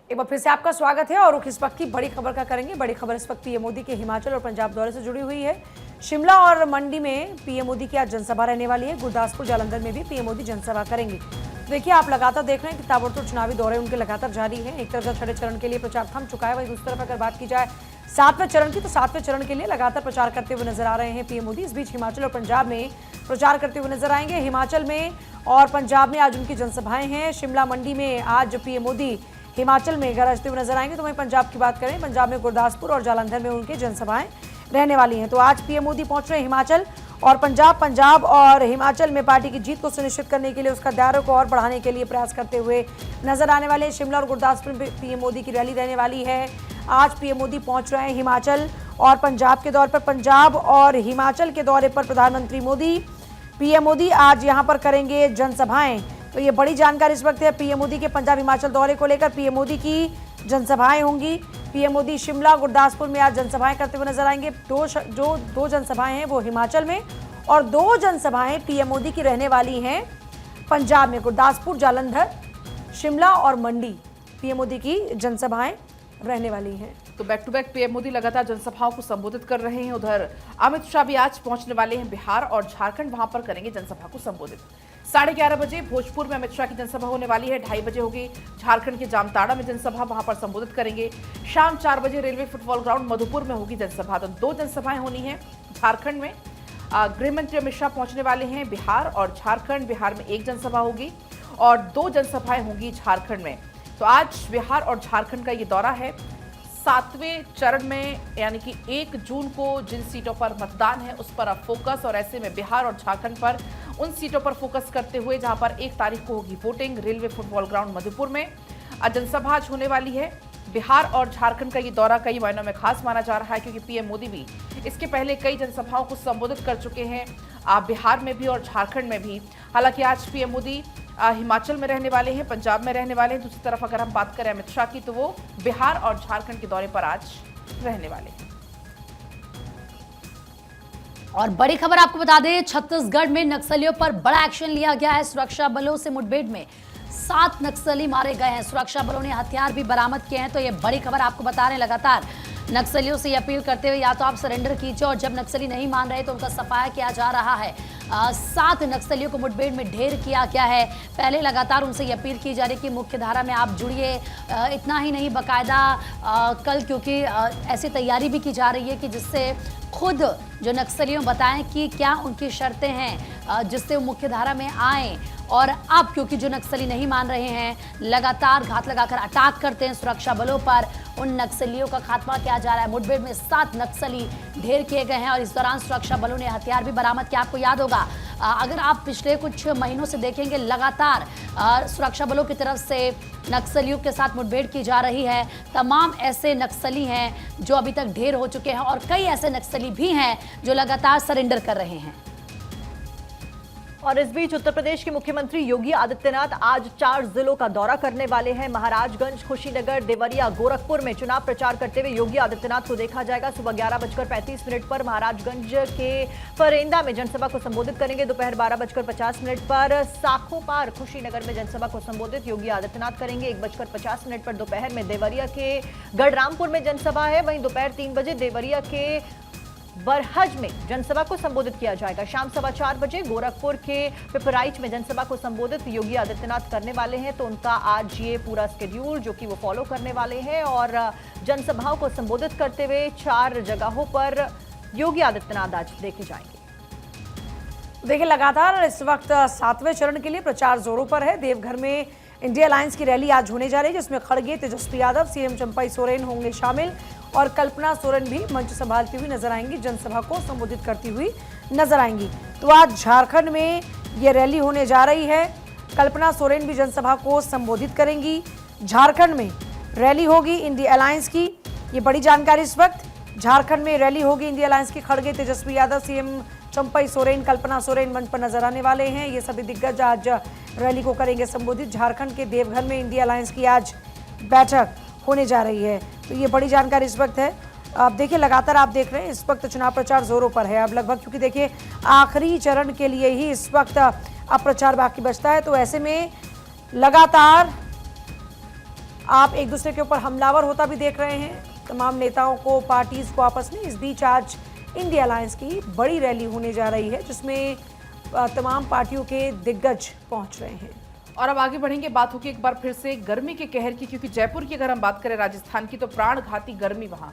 एक बार फिर से आपका स्वागत है और रुख इस वक्त की बड़ी खबर का करेंगे। बड़ी खबर इस वक्त पीएम मोदी के हिमाचल और पंजाब दौरे से जुड़ी हुई है। शिमला और मंडी में पीएम मोदी की आज जनसभा रहने वाली है। गुरदासपुर जालंधर में भी पीएम मोदी जनसभा करेंगे। देखिए, आप लगातार देख रहे हैं कि ताबड़तोड़ चुनावी दौरे उनके लगातार जारी है। एक तरफ छठे चरण के लिए प्रचार थम चुका है, वहीं दूसरी तरफ अगर बात की जाए सातवें चरण की, तो सातवें चरण के लिए लगातार प्रचार करते हुए नजर आ रहे हैं पीएम मोदी। इस बीच हिमाचल और पंजाब में प्रचार करते हुए नजर आएंगे। हिमाचल में और पंजाब में आज उनकी जनसभाएं हैं। शिमला मंडी में आज पीएम मोदी हिमाचल में गरजते हुए नजर आएंगे। तो वहीं पंजाब की बात करें, पंजाब में गुरदासपुर और जालंधर में उनकी जनसभाएं रहने वाली हैं। तो आज पीएम मोदी पहुंच रहे हैं हिमाचल और पंजाब और हिमाचल में पार्टी की जीत को सुनिश्चित करने के लिए, उसका दायरे को और बढ़ाने के लिए प्रयास करते हुए नजर आने वाले हैं। शिमला और गुरदासपुर में पीएम मोदी की रैली रहने वाली है। आज पीएम मोदी पहुंच रहे हैं हिमाचल और पंजाब के दौरे पर। पंजाब और हिमाचल के दौरे पर प्रधानमंत्री मोदी, पीएम मोदी आज यहां पर करेंगे जनसभाएं। तो ये बड़ी जानकारी इस वक्त है पीएम मोदी के पंजाब हिमाचल दौरे को लेकर। पीएम मोदी की जनसभाएं होंगी। पीएम मोदी शिमला गुरदासपुर में आज जनसभाएं करते हुए नजर आएंगे। दो जनसभाएं हैं वो हिमाचल में और 2 जनसभाएं पीएम मोदी की रहने वाली हैं पंजाब में। गुरदासपुर, जालंधर, शिमला और मंडी पीएम मोदी की जनसभाएं रहने वाली हैं। तो back to back PM Modi लगातार जनसभाओं को संबोधित कर रहे हैं। उधर अमित शाह भी आज पहुंचने वाले हैं बिहार और झारखंड, वहां पर करेंगे जनसभा को संबोधित। 11:30 बजे भोजपुर में अमित शाह की जनसभा होने वाली है। 2:30 बजे होगी झारखंड के जामताड़ा में जनसभा, वहां पर संबोधित करेंगे। शाम 4 बजे रेलवे फुटबॉल ग्राउंड मधुपुर में होगी जनसभा। तो 2 जनसभाएं होनी है झारखंड में। गृह मंत्री अमित शाह पहुंचने वाले हैं बिहार और झारखंड। बिहार में 1 जनसभा होगी और 2 जनसभाएं होंगी झारखंड में। तो आज बिहार और झारखंड का ये दौरा है। 7वें चरण में यानी कि 1 जून को जिन सीटों पर मतदान है उस पर अब फोकस, और ऐसे में बिहार और झारखंड पर उन सीटों पर फोकस करते हुए जहां पर 1 तारीख को होगी voting, railway football ground Madhupur में जनसभा आज होने वाली है। बिहार और झारखंड का ये दौरा कई मायनों में खास माना जा रहा है क्योंकि पीएम मोदी भी इसके पहले कई जनसभाओं को संबोधित कर चुके हैं, बिहार में भी और झारखंड में भी। हालांकि आज पीएम मोदी हिमाचल में रहने वाले हैं, पंजाब में रहने वाले हैं। दूसरी तरफ अगर हम बात करें अमित शाह की, तो वो बिहार और झारखंड के दौरे पर आज रहने वाले हैं। और बड़ी खबर आपको बता दें, छत्तीसगढ़ में नक्सलियों पर बड़ा एक्शन लिया गया है। सुरक्षा बलों से मुठभेड़ में 7 नक्सली मारे गए हैं। सुरक्षा बलों ने हथियार भी बरामद किए हैं। तो ये बड़ी खबर आपको बता रहे हैं। लगातार नक्सलियों से अपील करते हुए या तो आप सरेंडर कीजिए और जब नक्सली नहीं मान रहे तो उनका सफाया किया जा रहा है। 7 नक्सलियों को मुठभेड़ में ढेर किया गया है। पहले लगातार उनसे ये अपील की जा रही कि मुख्य धारा में आप जुड़िए। इतना ही नहीं, बाकायदा कल क्योंकि ऐसी तैयारी भी की जा रही है कि जिससे खुद जो नक्सलियों बताएं कि क्या उनकी शर्तें हैं जिससे वो मुख्य धारा में आएँ। और अब क्योंकि जो नक्सली नहीं मान रहे हैं, लगातार घात लगाकर अटैक करते हैं सुरक्षा बलों पर, उन नक्सलियों का खात्मा किया जा रहा है। मुठभेड़ में 7 नक्सली ढेर किए गए हैं और इस दौरान सुरक्षा बलों ने हथियार भी बरामद किया। आपको याद होगा, अगर आप पिछले कुछ महीनों से देखेंगे, लगातार सुरक्षा बलों की तरफ से नक्सलियों के साथ मुठभेड़ की जा रही है। तमाम ऐसे नक्सली हैं जो अभी तक ढेर हो चुके हैं और कई ऐसे नक्सली भी हैं जो लगातार सरेंडर कर रहे हैं। और इस बीच उत्तर प्रदेश के मुख्यमंत्री योगी आदित्यनाथ आज 4 जिलों का दौरा करने वाले हैं। महाराजगंज, कुशीनगर, देवरिया, गोरखपुर में चुनाव प्रचार करते हुए योगी आदित्यनाथ को देखा जाएगा। सुबह 11:35 पर महाराजगंज के फरेंदा में जनसभा को संबोधित करेंगे। दोपहर 12:50 पर साखोपार, कुशीनगर में जनसभा को संबोधित योगी आदित्यनाथ करेंगे। 1:50 पर दोपहर में देवरिया के गढ़रामपुर में जनसभा है। वहीं दोपहर 3 बजे देवरिया के बरहज में जनसभा को संबोधित किया जाएगा। शाम 4:15 बजे गोरखपुर के पिपराइच में जनसभा को संबोधित योगी आदित्यनाथ करने वाले हैं। तो उनका आज ये पूरा स्केड्यूल जो कि वो फॉलो करने वाले हैं और जनसभाओं को संबोधित करते हुए 4 जगहों पर योगी आदित्यनाथ आज देखे जाएंगे। देखिए, लगातार इस वक्त 7वें चरण के लिए प्रचार जोरों पर है। देवघर में इंडिया अलायंस की रैली आज होने जा रही है, जिसमें खड़गे, तेजस्वी यादव, सीएम चंपई सोरेन होंगे शामिल और कल्पना सोरेन भी मंच संभालती हुई नजर आएंगी, जनसभा को संबोधित करती हुई नजर आएंगी। तो आज झारखंड में ये रैली होने जा रही है। कल्पना सोरेन भी जनसभा को संबोधित करेंगी। झारखंड में रैली होगी इंडिया अलायंस की, ये बड़ी जानकारी इस वक्त। झारखंड में रैली होगी इंडिया अलायंस की। खड़गे, तेजस्वी यादव, सीएम चंपई सोरेन, कल्पना सोरेन मंच पर नजर आने वाले हैं। ये सभी दिग्गज आज रैली को करेंगे संबोधित। झारखंड के देवघर में इंडिया अलायंस की आज बैठक होने जा रही है। तो ये बड़ी जानकारी इस वक्त है। अब देखिए, लगातार आप देख रहे हैं इस वक्त चुनाव प्रचार जोरों पर है। अब लगभग, क्योंकि देखिए आखिरी चरण के लिए ही इस वक्त अब प्रचार बाकी बचता है, तो ऐसे में लगातार आप एक दूसरे के ऊपर हमलावर होता भी देख रहे हैं तमाम नेताओं को, पार्टीज को आपस में। इस बीच आज इंडिया अलायंस की बड़ी रैली होने जा रही है जिसमें तमाम पार्टियों के दिग्गज पहुंच रहे हैं। और अब आगे बढ़ेंगे, बात होगी एक बार फिर से गर्मी के कहर की, क्योंकि जयपुर की अगर हम बात करें राजस्थान की, तो प्राणघाती गर्मी वहां।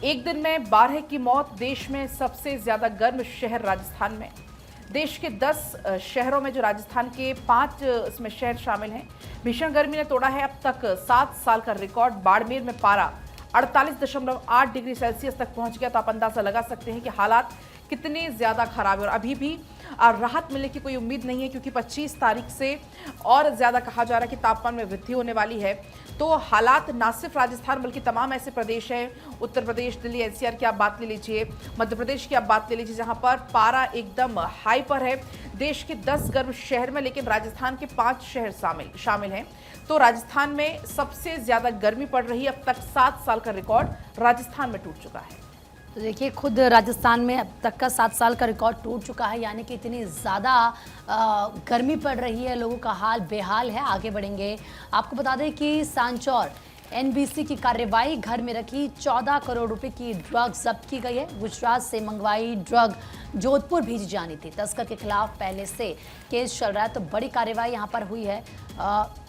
एक दिन में 12 की मौत। देश में सबसे ज्यादा गर्म शहर राजस्थान में। देश के 10 शहरों में जो राजस्थान के 5 इसमें शहर शामिल हैं। भीषण गर्मी ने तोड़ा है अब तक 7 साल का रिकॉर्ड। बाड़मेर में पारा 48.8 डिग्री सेल्सियस तक पहुंच गया। तो आप अंदाजा लगा सकते हैं कि हालात कितने ज्यादा खराब है। और अभी भी राहत मिलने की कोई उम्मीद नहीं है, क्योंकि 25 तारीख से और ज्यादा कहा जा रहा है कि तापमान में वृद्धि होने वाली है। तो हालात ना सिर्फ राजस्थान बल्कि तमाम ऐसे प्रदेश हैं, उत्तर प्रदेश, दिल्ली, एनसीआर की आप बात ले लीजिए, मध्य प्रदेश की आप बात ले लीजिए, जहां पर पारा एकदम हाई पर है। देश के 10 गर्म शहर में, लेकिन राजस्थान के 5 शहर शामिल हैं। तो राजस्थान में सबसे ज्यादा गर्मी पड़ रही है। अब तक 7 साल का रिकॉर्ड राजस्थान में टूट चुका है। तो देखिए, खुद राजस्थान में अब तक का 7 साल का रिकॉर्ड टूट चुका है, यानी कि इतनी ज़्यादा गर्मी पड़ रही है, लोगों का हाल बेहाल है। आगे बढ़ेंगे, आपको बता दें कि सांचौर एनबीसी की कार्रवाई, घर में रखी 14 करोड़ रुपए की ड्रग जब्त की गई है। गुजरात से मंगवाई ड्रग जोधपुर भेजी जानी थी। तस्कर के खिलाफ पहले से केस चल रहा है, तो बड़ी कार्रवाई यहाँ पर हुई है।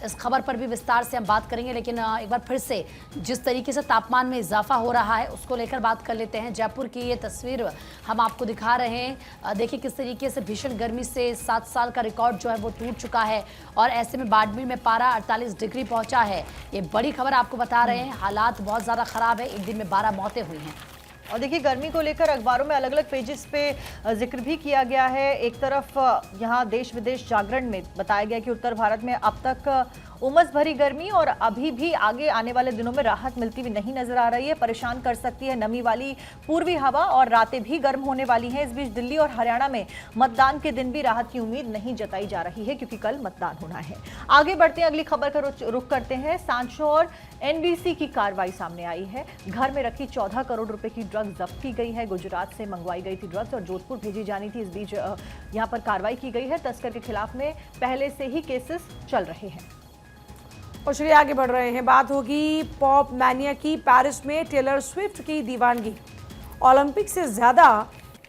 इस खबर पर भी विस्तार से हम बात करेंगे, लेकिन एक बार फिर से जिस तरीके से तापमान में इजाफा हो रहा है उसको लेकर बात कर लेते हैं। जयपुर की ये तस्वीर हम आपको दिखा रहे हैं। देखिए किस तरीके से भीषण गर्मी से 7 साल का रिकॉर्ड जो है वो टूट चुका है, और ऐसे में बाड़मेर में पारा 48 डिग्री पहुंचा है। ये बड़ी खबर आपको बता रहे हैं। हालात बहुत ज़्यादा ख़राब है। एक दिन में 12 मौतें हुई हैं। और देखिए, गर्मी को लेकर अखबारों में अलग अलग पेजेस पे जिक्र भी किया गया है। एक तरफ यहाँ देश विदेश जागरण में बताया गया कि उत्तर भारत में अब तक उमस भरी गर्मी और अभी भी आगे आने वाले दिनों में राहत मिलती हुई नहीं नजर आ रही है। परेशान कर सकती है नमी वाली पूर्वी हवा, और रातें भी गर्म होने वाली हैं। इस बीच दिल्ली और हरियाणा में मतदान के दिन भी राहत की उम्मीद नहीं जताई जा रही है, क्योंकि कल मतदान होना है। आगे बढ़ते हैं, अगली खबर का रुख करते हैं। सांचौर एनबीसी की कार्रवाई सामने आई है। घर में रखी 14 करोड़ रुपए की ड्रग जब्त की गई है। गुजरात से मंगवाई गई थी ड्रग्स और जोधपुर भेजी जानी थी। इस बीच यहाँ पर कार्रवाई की गई है। तस्कर के खिलाफ में पहले से ही केसेस चल रहे हैं। और चलिए आगे बढ़ रहे हैं, बात होगी पॉप मैनिया की। पेरिस में टेलर स्विफ्ट की दीवानगी, ओलंपिक से ज़्यादा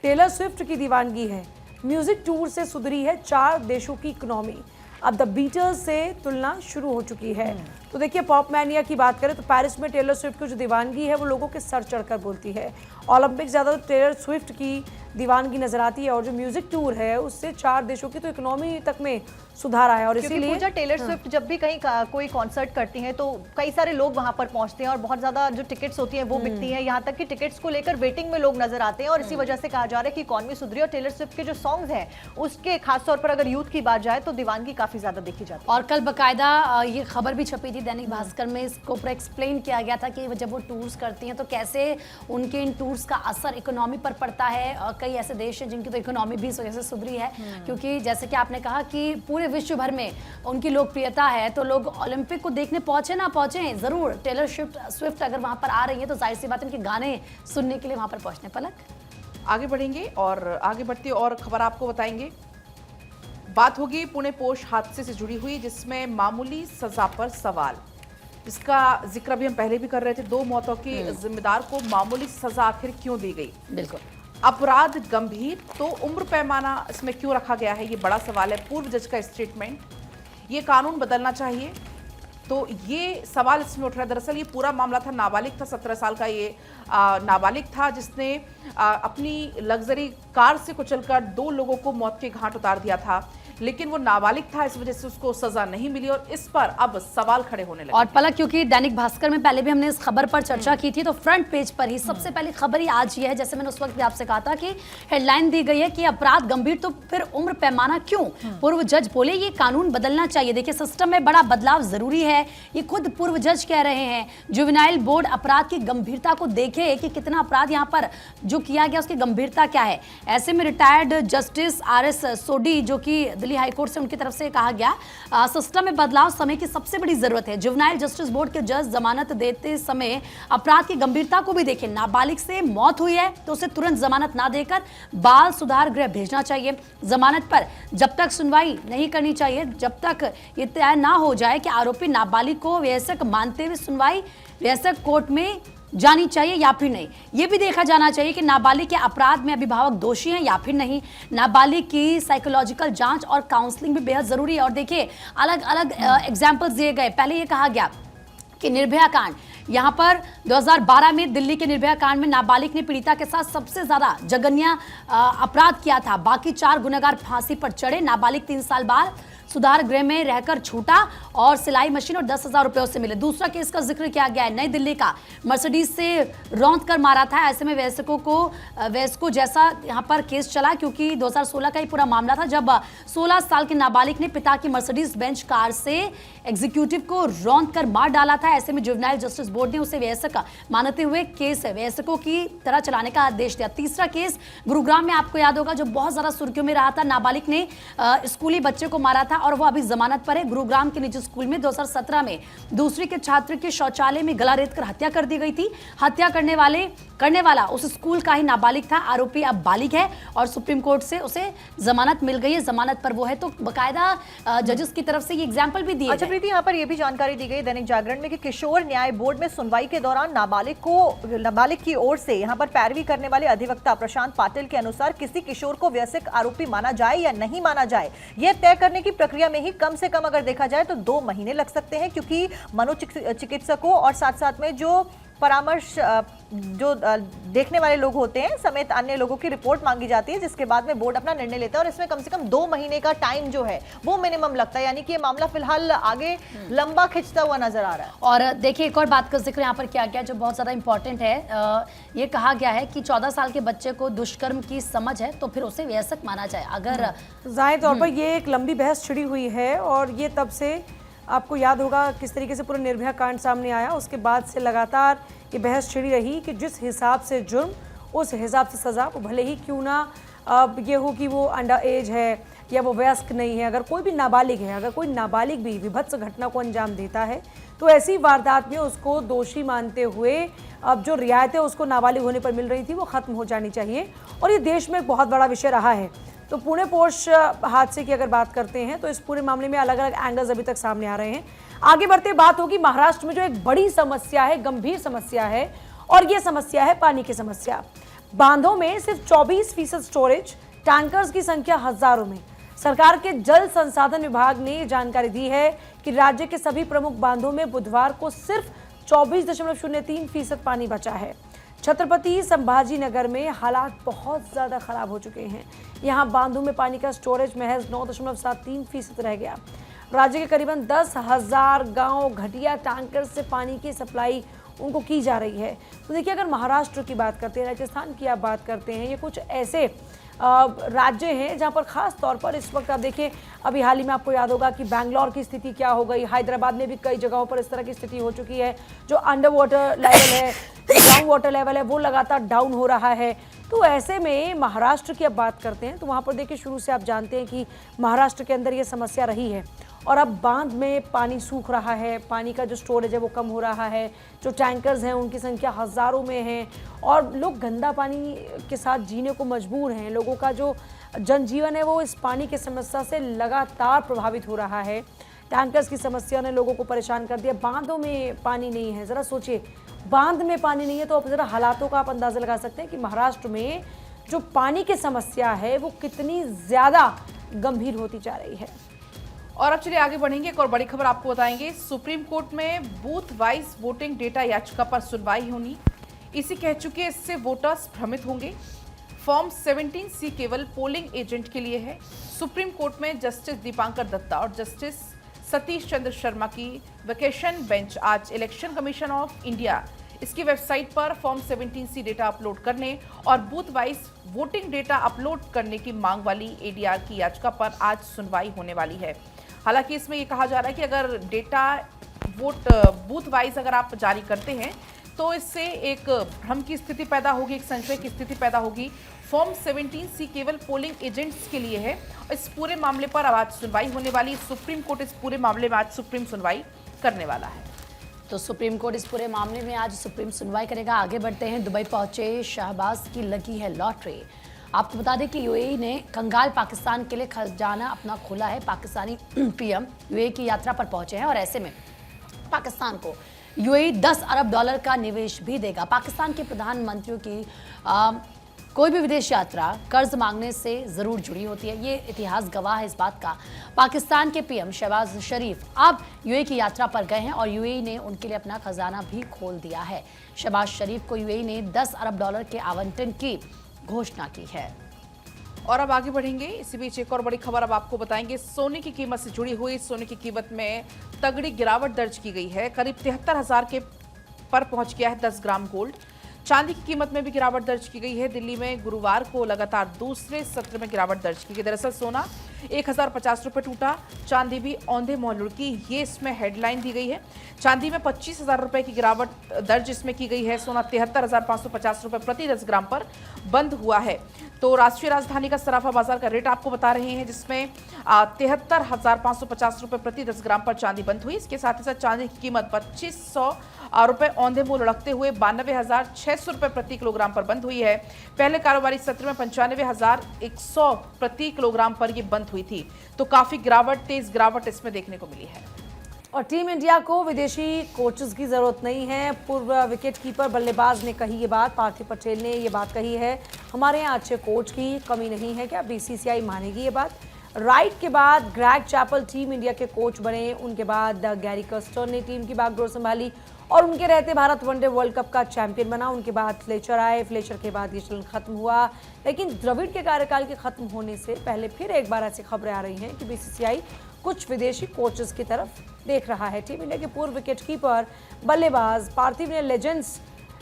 टेलर स्विफ्ट की दीवानगी है। म्यूजिक टूर से सुधरी है 4 देशों की इकोनॉमी। अब द बीटल्स से तुलना शुरू हो चुकी है। तो देखिए, पॉप मैनिया की बात करें तो पेरिस में टेलर स्विफ्ट की जो दीवानगी है वो लोगों के सर चढ़कर बोलती है। ओलंपिक ज़्यादा तो टेलर स्विफ्ट की दीवानगी नजर आती है, और जो म्यूजिक टूर है उससे 4 देशों की तो इकोनॉमी तक में सुधार आया। और इसीलिए पूजा, टेलर स्विफ्ट जब भी कहीं कोई कॉन्सर्ट करती हैं तो कई सारे लोग वहां पर पहुंचते हैं और बहुत ज्यादा जो टिकट्स होती हैं वो बिकती हैं। यहाँ तक कि टिकट्स को लेकर वेटिंग में लोग नजर आते हैं, और इसी वजह से कहा जा रहा है कि इकोनॉमी सुधरी। और टेलर स्विफ्ट के जो सॉन्ग्स हैं उसके खासतौर पर अगर यूथ की बात जाए तो दीवानगी काफी ज्यादा देखी जाती है। और कल बकायदा ये खबर भी छपी थी दैनिक भास्कर में। इसको पूरा एक्सप्लेन किया गया था कि जब वो टूर्स करती हैं तो कैसे उनके इन टूर्स का असर इकोनॉमी पर पड़ता है। कई ऐसे देश हैं जिनकी तो इकोनॉमी भी इस वजह से सुधरी है, क्योंकि जैसे कि आपने कहा कि पूरे विश्व भर में उनकी लोकप्रियता है, तो लोग ओलंपिक को देखने पहुंचे ना पहुंचे, जरूर टेलर स्विफ्ट अगर वहां पर आ रही है तो जाहिर सी बात है उनके गाने सुनने के लिए वहां पर पहुंचने। पलक आगे बढ़ेंगे और आगे बढ़ते और खबर आपको बताएंगे। बात होगी पुणे पोश हादसे से जुड़ी हुई, जिसमें मामूली सजा पर सवाल। इसका जिक्र अभी हम पहले भी कर रहे थे। 2 मौतों के जिम्मेदार को मामूली सजा आखिर क्यों दी गई? बिल्कुल, अपराध गंभीर तो उम्र पैमाना इसमें क्यों रखा गया है, ये बड़ा सवाल है। पूर्व जज का स्टेटमेंट, ये कानून बदलना चाहिए, तो ये सवाल इसमें उठ रहा है। दरअसल ये पूरा मामला था, नाबालिग था, 17 साल का ये नाबालिग था, जिसने अपनी लग्जरी कार से कुचलकर 2 लोगों को मौत के घाट उतार दिया था। लेकिन वो नाबालिग था, इस वजह से उसको सजा नहीं मिली, और इस पर अब सवाल खड़े होने लगे। और पलक, क्योंकि दैनिक भास्कर में पहले भी हमने इस खबर पर चर्चा की थी, तो फ्रंट पेज पर ही सबसे पहली खबर ही आज ये है, जैसे मैंने उस वक्त भी आपसे कहा था कि हेडलाइन दी गई है कि अपराध गंभीर तो फिर उम्र पैमाना क्यों? पूर्व जज बोले ये कानून बदलना चाहिए। देखिए, सिस्टम में बड़ा बदलाव जरूरी है, ये खुद पूर्व जज कह रहे हैं। जुवेनाइल बोर्ड अपराध की गंभीरता को देखे कि कितना अपराध यहाँ पर जो किया गया उसकी गंभीरता क्या है। ऐसे में रिटायर्ड जस्टिस RS सोडी, जो कि दिल्ली हाईकोर्ट से उनकी तरफ से कहा गया सिस्टम में बदलाव समय की सबसे बड़ी जरूरत है। जुवेनाइल जस्टिस बोर्ड के जज जमानत देते समय अपराध की गंभीरता को भी देखें। नाबालिग से मौत हुई है तो उसे तुरंत जमानत ना देकर बाल सुधार गृह भेजना चाहिए। जमानत पर जब तक सुनवाई नहीं करनी चाहिए जब तक ये तय ना हो जाए कि आरोपी नाबालिग को वयस्क मानते हुए सुनवाई वयस्क कोर्ट में जानी चाहिए या फिर नहीं। यह भी देखा जाना चाहिए कि नाबालिग के अपराध में अभिभावक दोषी हैं या फिर नहीं। नाबालिग की साइकोलॉजिकल जांच और काउंसलिंग भी बेहद जरूरी है। और देखिए अलग अलग एग्जाम्पल्स दिए गए। पहले ये कहा गया कि निर्भया कांड, यहाँ पर 2012 में दिल्ली के निर्भया कांड में नाबालिग ने पीड़िता के साथ सबसे ज्यादा जघन्य अपराध किया था। बाकी 4 गुनहगार फांसी पर चढ़े। नाबालिग 3 साल बाद सुधार गृह में रहकर छूटा और सिलाई मशीन और 10,000 रुपए उससे मिले। दूसरा केस का जिक्र किया गया है नई दिल्ली का, मर्सिडीज से रौंद कर मारा था। ऐसे में वयस्कों जैसा यहाँ पर केस चला क्योंकि 2016 का ही पूरा मामला था जब 16 साल के नाबालिग ने पिता की मर्सिडीज बेंच कार से एग्जीक्यूटिव को रौंद कर मार डाला था। ऐसे में जुवेनाइल जस्टिस बोर्ड ने उसे वयस्क मानते हुए केस वयस्कों की तरह चलाने का आदेश दिया। तीसरा केस गुरुग्राम में, आपको याद होगा, जो बहुत ज्यादा सुर्खियों में रहा था। नाबालिग ने स्कूली बच्चे को मारा था और वो अभी जमानत पर है। गुरुग्राम के निजी स्कूल में 2017 में दूसरी के छात्र के शौचालय में गला रेत कर हत्या कर दी गई थी। हत्या करने वाला उस स्कूल का ही नाबालिग था। आरोपी अब बालिग है और सुप्रीम कोर्ट से उसे जमानत मिल गई है। जमानत पर वो है। तो बकायदा जजेस की तरफ से ये एग्जाम्पल भी दिए। अच्छा प्रीति, यहाँ पर यह भी जानकारी दी गई दैनिक जागरण में कि किशोर न्याय बोर्ड में सुनवाई के दौरान नाबालिग की ओर से यहाँ पर पैरवी करने वाले अधिवक्ता प्रशांत पाटिल के अनुसार किसी किशोर को वयस्क आरोपी माना जाए या नहीं माना जाए, यह तय करने की प्रक्रिया में ही कम से कम अगर देखा जाए तो 2 महीने लग सकते हैं, क्योंकि मनोचिकित्सकों और साथ साथ में जो परामर्श जो देखने वाले लोग होते हैं समेत अन्य लोगों की रिपोर्ट मांगी जाती है, जिसके बाद में बोर्ड अपना निर्णय लेता है। और इसमें कम से कम 2 महीने का टाइम जो है वो मिनिमम लगता है, यानी कि ये मामला फिलहाल आगे लंबा खिंचता हुआ नजर आ रहा है। और देखिए एक और बात का जिक्र यहाँ पर किया गया जो बहुत ज्यादा इंपॉर्टेंट है। ये कहा गया है कि 14 साल के बच्चे को दुष्कर्म की समझ है तो फिर उसे वयस्क माना जाए। अगर जाहिर तौर पर ये एक लंबी बहस छिड़ी हुई है और ये तब से आपको याद होगा किस तरीके से पूरा निर्भया कांड सामने आया। उसके बाद से लगातार ये बहस छिड़ी रही कि जिस हिसाब से जुर्म उस हिसाब से सज़ा, वो भले ही क्यों ना ये हो कि वो अंडर एज है या वो वयस्क नहीं है। अगर कोई भी नाबालिग है, अगर कोई नाबालिग भी विभत्स घटना को अंजाम देता है तो ऐसी वारदात में उसको दोषी मानते हुए अब जो रियायतें उसको नाबालिग होने पर मिल रही थी वो ख़त्म हो जानी चाहिए। और ये देश में एक बहुत बड़ा विषय रहा है। तो पुणे पोर्श हादसे की अगर बात करते हैं तो इस पूरे मामले में अलग अलग एंगल्स अभी तक सामने आ रहे हैं। आगे बढ़ते बात होगी महाराष्ट्र में जो एक बड़ी समस्या है, गंभीर समस्या है, और ये समस्या है पानी की समस्या। बांधों में सिर्फ 24% स्टोरेज, टैंकर्स की संख्या हजारों में। सरकार के जल संसाधन विभाग ने जानकारी दी है कि राज्य के सभी प्रमुख बांधों में बुधवार को सिर्फ 24.03% पानी बचा है। छत्रपति संभाजी नगर में हालात बहुत ज़्यादा खराब हो चुके हैं। यहाँ बांधों में पानी का स्टोरेज महज 9.73% रह गया। राज्य के करीबन 10,000 गांव घटिया टैंकर से पानी की सप्लाई उनको की जा रही है। तो देखिए, अगर महाराष्ट्र की बात करते हैं, राजस्थान की आप बात करते हैं, ये कुछ ऐसे राज्य हैं जहां पर खास तौर पर इस वक्त आप देखिए, अभी हाल ही में आपको याद होगा कि बैंगलोर की स्थिति क्या हो गई, हैदराबाद में भी कई जगहों पर इस तरह की स्थिति हो चुकी है। जो अंडर वाटर लेवल है, ग्राउंड वाटर लेवल है, वो लगातार डाउन हो रहा है। तो ऐसे में महाराष्ट्र की अब बात करते हैं तो वहाँ पर देखिए, शुरू से आप जानते हैं कि महाराष्ट्र के अंदर ये समस्या रही है और अब बांध में पानी सूख रहा है, पानी का जो स्टोरेज है वो कम हो रहा है। जो टैंकर्स हैं उनकी संख्या हज़ारों में है और लोग गंदा पानी के साथ जीने को मजबूर हैं। लोगों का जो जनजीवन है वो इस पानी की समस्या से लगातार प्रभावित हो रहा है। टैंकर्स की समस्या ने लोगों को परेशान कर दिया। बांधों में पानी नहीं है, ज़रा सोचिए, बांध में पानी नहीं है तो अब ज़रा हालातों का आप अंदाज़ा लगा सकते हैं कि महाराष्ट्र में जो पानी की समस्या है वो कितनी ज़्यादा गंभीर होती जा रही है। और अब चलिए आगे बढ़ेंगे। एक और बड़ी खबर आपको बताएंगे। सुप्रीम कोर्ट में बूथ वाइज वोटिंग डेटा याचिका पर सुनवाई होनी। इसी कह चुके इससे वोटर्स भ्रमित होंगे। फॉर्म 17C केवल पोलिंग एजेंट के लिए है। सुप्रीम कोर्ट में जस्टिस दीपांकर दत्ता और जस्टिस सतीश चंद्र शर्मा की वेकेशन बेंच आज इलेक्शन कमीशन ऑफ इंडिया इसकी वेबसाइट पर फॉर्म 17C डेटा अपलोड करने और booth wise voting data upload करने की मांग वाली ADR की याचिका पर आज सुनवाई होने वाली है। हालांकि इसमें यह कहा जा रहा है कि अगर डेटा बूथ वाइज अगर आप जारी करते हैं तो इससे एक भ्रम की स्थिति पैदा होगी, एक संशय की स्थिति पैदा होगी। फॉर्म 17C केवल पोलिंग एजेंट्स के लिए है। इस पूरे मामले पर अब आज सुनवाई होने वाली। सुप्रीम कोर्ट इस पूरे मामले में आज सुप्रीम सुनवाई करने वाला है। तो सुप्रीम कोर्ट इस पूरे मामले में आज सुप्रीम सुनवाई करेगा। आगे बढ़ते हैं, दुबई पहुंचे शहबाज की लगी है लॉटरी। आपको बता दें कि यूएई ने कंगाल पाकिस्तान के लिए खजाना अपना खोला है। पाकिस्तानी पीएम यूएई की यात्रा पर पहुंचे हैं और ऐसे में पाकिस्तान को यूएई 10 अरब डॉलर का निवेश भी देगा। पाकिस्तान के प्रधानमंत्रियों की कोई भी विदेश यात्रा कर्ज मांगने से जरूर जुड़ी होती है। ये इतिहास गवाह है इस बात का। पाकिस्तान के पीएम शहबाज शरीफ अब यूएई की यात्रा पर गए हैं और यूएई ने उनके लिए अपना खजाना भी खोल दिया है। शहबाज शरीफ को यूएई ने 10 अरब डॉलर के आवंटन की घोषणा की है। और अब आगे बढ़ेंगे। इसी बीच एक और बड़ी खबर अब आपको बताएंगे। सोने की कीमत से जुड़ी हुई सोने की कीमत में तगड़ी गिरावट दर्ज की गई है। करीब 73,000 के पर पहुंच गया है 10 ग्राम गोल्ड। चांदी की कीमत में भी गिरावट दर्ज की गई है। दिल्ली में गुरुवार को लगातार दूसरे सत्र में गिरावट दर्ज की गई। दरअसल सोना 1050 रुपये टूटा, चांदी भी औंधे मोल लुढ़की, ये इसमें हेडलाइन दी गई है। चांदी में 25,000 रुपये की गिरावट दर्ज इसमें की गई है। सोना 73,550 रुपये प्रति 10 ग्राम पर बंद हुआ है। तो राष्ट्रीय राजधानी का सराफा बाजार का रेट आपको बता रहे हैं, जिसमें 73,550 रुपये प्रति 10 ग्राम पर चांदी बंद हुई। इसके साथ ही साथ चांदी की कीमत 2,500 रुपये औंधे मूल लुढ़कते हुए 92,600 रुपये प्रति किलोग्राम पर बंद हुई है। पहले कारोबारी सत्र में 95,100 प्रति किलोग्राम पर यह बंद हुई थी। तो काफी गिरावट, तेज गिरावट इसमें देखने को मिली है। और टीम इंडिया को विदेशी कोचेस की जरूरत नहीं है। पूर्व विकेटकीपर बल्लेबाज ने कही ये बात, पार्थिव पटेल ने ये बात कही है। हमारे यहाँ अच्छे कोच की कमी नहीं है। क्या बीसीसीआई मानेगी ये बात? राइट के बाद ग्रैग चैपल टीम इंडिया के कोच बने। उनके बाद गैरी कर्स्टन ने टीम की बागडोर संभाली और उनके रहते भारत वनडे वर्ल्ड कप का चैंपियन बना। उनके बाद फ्लेचर आए, फ्लेचर के बाद ये चलन खत्म हुआ। लेकिन द्रविड़ के कार्यकाल के खत्म होने से पहले फिर एक बार ऐसी खबरें आ रही हैं कि बीसीसीआई कुछ विदेशी कोचेस की तरफ देख रहा है। टीम इंडिया के पूर्व विकेटकीपर बल्लेबाज पार्थिव ने लेजेंड्स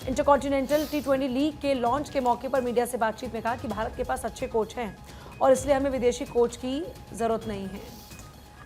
इंटरकॉन्टिनेंटल T20 लीग के लॉन्च के मौके पर मीडिया से बातचीत में कहा कि भारत के पास अच्छे कोच हैं और इसलिए हमें विदेशी कोच की जरूरत नहीं है।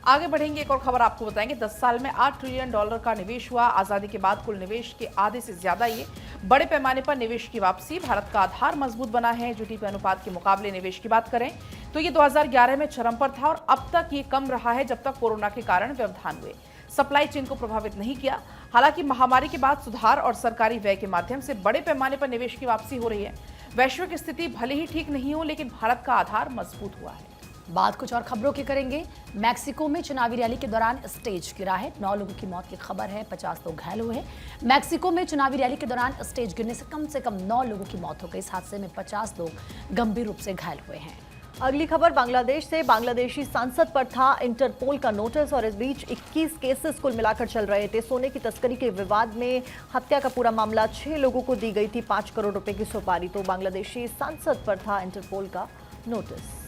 आगे बढ़ेंगे, एक और खबर आपको बताएंगे। 10 साल में $8 ट्रिलियन का निवेश हुआ। आजादी के बाद कुल निवेश के आधे से ज्यादा ये बड़े पैमाने पर निवेश की वापसी। भारत का आधार मजबूत बना है। जीडीपी अनुपात के मुकाबले निवेश की बात करें तो ये 2011 में चरम पर था और अब तक ये कम रहा है, जब तक कोरोना के कारण व्यवधान हुए। सप्लाई चेन को प्रभावित नहीं किया। हालांकि महामारी के बाद सुधार और सरकारी व्यय के माध्यम से बड़े पैमाने पर निवेश की वापसी हो रही है। वैश्विक स्थिति भले ही ठीक नहीं हो, लेकिन भारत का आधार मजबूत हुआ है। बात कुछ और खबरों की करेंगे। मैक्सिको में चुनावी रैली के दौरान स्टेज गिरा है। 9 लोगों की मौत की खबर है, 50 लोग घायल हुए हैं। मैक्सिको में चुनावी रैली के दौरान स्टेज गिरने से कम 9 लोगों की मौत हो गई। इस हादसे में 50 लोग गंभीर रूप से घायल हुए हैं। अगली खबर बांग्लादेश से। बांग्लादेशी सांसद पर था इंटरपोल का नोटिस और इस बीच 21 केसेस कुल मिलाकर चल रहे थे। सोने की तस्करी के विवाद में हत्या का पूरा मामला 6 लोगों को दी गई थी 5 करोड़ रुपए की सुपारी। तो बांग्लादेशी सांसद पर था इंटरपोल का नोटिस।